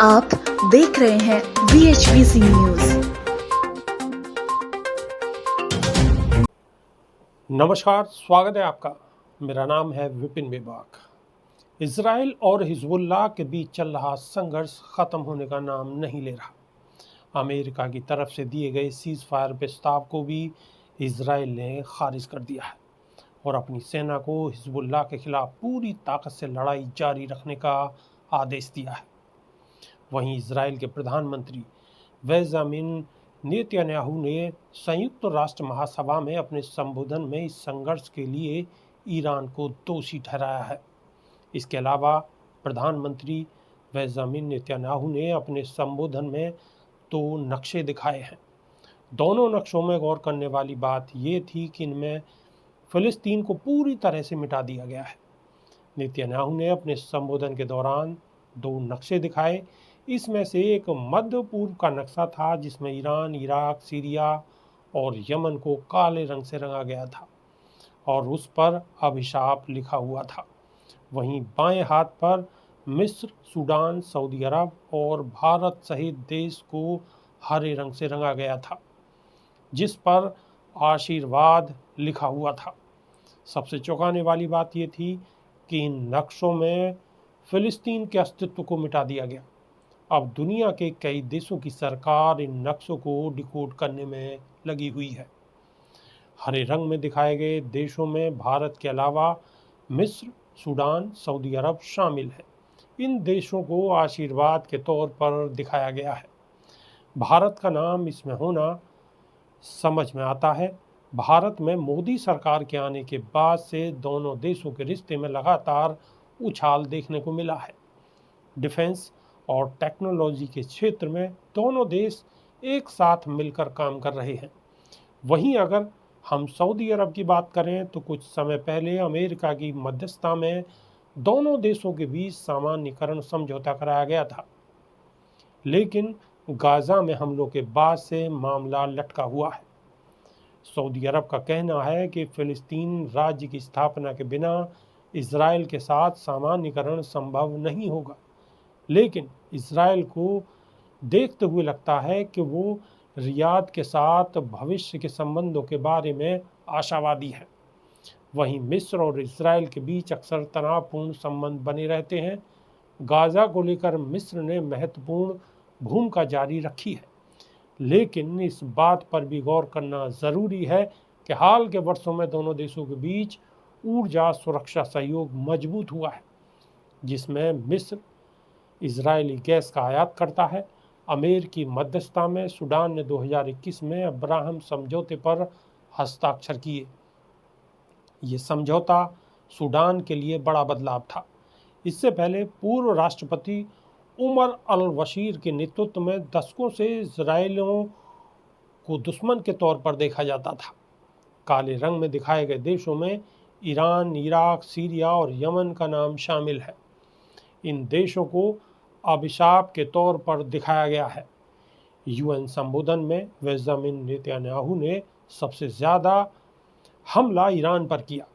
आप देख रहे हैं VHVC न्यूज। नमस्कार, स्वागत है आपका। मेरा नाम है विपिन बेबाक। इजराइल और हिजबुल्लाह के बीच चल रहा संघर्ष खत्म होने का नाम नहीं ले रहा। अमेरिका की तरफ से दिए गए सीज फायर प्रस्ताव को भी इजराइल ने खारिज कर दिया है और अपनी सेना को हिजबुल्लाह के खिलाफ पूरी ताकत से लड़ाई जारी रखने का आदेश दिया है। वहीं इजराइल के प्रधानमंत्री बेंजामिन नेतन्याहू ने संयुक्त राष्ट्र महासभा में अपने संबोधन में इस संघर्ष के लिए ईरान को दोषी ठहराया है। इसके अलावा प्रधानमंत्री बेंजामिन नेतन्याहू ने अपने संबोधन में 2 नक्शे दिखाए हैं। दोनों नक्शों में गौर करने वाली बात ये थी कि इनमें फिलिस्तीन को पूरी तरह से मिटा दिया गया है। नेतन्याहू ने अपने संबोधन के दौरान 2 नक्शे दिखाए। इसमें से एक मध्य पूर्व का नक्शा था जिसमें ईरान, इराक, सीरिया और यमन को काले रंग से रंगा गया था और उस पर अभिशाप लिखा हुआ था। वहीं बाएं हाथ पर मिस्र, सूडान, सऊदी अरब और भारत सहित देश को हरे रंग से रंगा गया था जिस पर आशीर्वाद लिखा हुआ था। सबसे चौंकाने वाली बात यह थी कि इन नक्शों में फिलिस्तीन के अस्तित्व को मिटा दिया गया। अब दुनिया के कई देशों की सरकार इन नक्शों को डिकोड करने में लगी हुई है। हरे रंग में दिखाए गए देशों में भारत के अलावा मिस्र, सूडान, सऊदी अरब शामिल है। इन देशों को आशीर्वाद के तौर पर दिखाया गया है। भारत का नाम इसमें होना समझ में आता है। भारत में मोदी सरकार के आने के बाद से दोनों देशों के रिश्ते में लगातार उछाल देखने को मिला है। डिफेंस और टेक्नोलॉजी के क्षेत्र में दोनों देश एक साथ मिलकर काम कर रहे हैं। वहीं अगर हम सऊदी अरब की बात करें तो कुछ समय पहले अमेरिका की मध्यस्थता में दोनों देशों के बीच सामान्यीकरण समझौता कराया गया था, लेकिन गाजा में हमलों के बाद से मामला लटका हुआ है। सऊदी अरब का कहना है कि फिलिस्तीन राज्य की स्थापना के बिना इजराइल के साथ सामान्यीकरण संभव नहीं होगा, लेकिन इजराइल को देखते हुए लगता है कि वो रियाद के साथ भविष्य के संबंधों के बारे में आशावादी है। वहीं मिस्र और इजराइल के बीच अक्सर तनावपूर्ण संबंध बने रहते हैं। गाजा को लेकर मिस्र ने महत्वपूर्ण भूमिका जारी रखी है, लेकिन इस बात पर भी गौर करना ज़रूरी है कि हाल के वर्षों में दोनों देशों के बीच ऊर्जा सुरक्षा सहयोग मजबूत हुआ है, जिसमें मिस्र इजरायली गैस का आयात करता है। अमेरिकी मध्यस्थता में सूडान ने 2021 में अब्राहम समझौते पर हस्ताक्षर किए। ये समझौता सूडान के लिए बड़ा बदलाव था। इससे पहले पूर्व राष्ट्रपति उमर अल-बशीर के नेतृत्व में दशकों से इजरायलियों को दुश्मन के तौर पर देखा जाता था। काले रंग में दिखाए गए देशों में ईरान, इराक, सीरिया और यमन का नाम शामिल है। इन देशों को अभिशाप के तौर पर दिखाया गया है। यूएन संबोधन में बेंजामिन नेतन्याहू ने सबसे ज़्यादा हमला ईरान पर किया।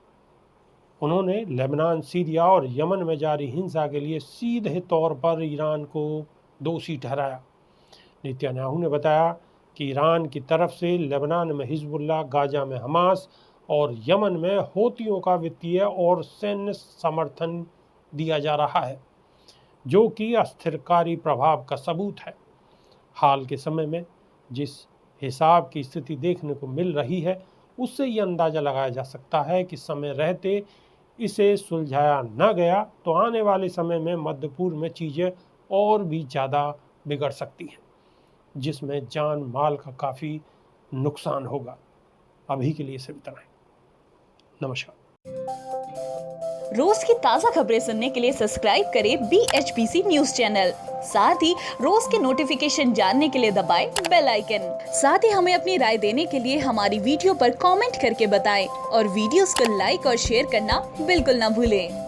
उन्होंने लेबनान, सीरिया और यमन में जारी हिंसा के लिए सीधे तौर पर ईरान को दोषी ठहराया। नेतन्याहू ने बताया कि ईरान की तरफ से लेबनान में हिजबुल्लाह, गाजा में हमास और यमन में हौतियों का वित्तीय और सैन्य समर्थन दिया जा रहा है, जो कि अस्थिरकारी प्रभाव का सबूत है। हाल के समय में जिस हिसाब की स्थिति देखने को मिल रही है, उससे ये अंदाज़ा लगाया जा सकता है कि समय रहते इसे सुलझाया न गया तो आने वाले समय में मध्य पूर्व में चीज़ें और भी ज़्यादा बिगड़ सकती हैं, जिसमें जान माल का काफ़ी नुकसान होगा। अभी के लिए सिर्फ इतना ही। नमस्कार। रोज की ताज़ा खबरें सुनने के लिए सब्सक्राइब करें BHPC न्यूज चैनल। साथ ही रोज के नोटिफिकेशन जानने के लिए दबाएं बेल आइकन। साथ ही हमें अपनी राय देने के लिए हमारी वीडियो पर कमेंट करके बताएं और वीडियोस को लाइक और शेयर करना बिल्कुल ना भूलें।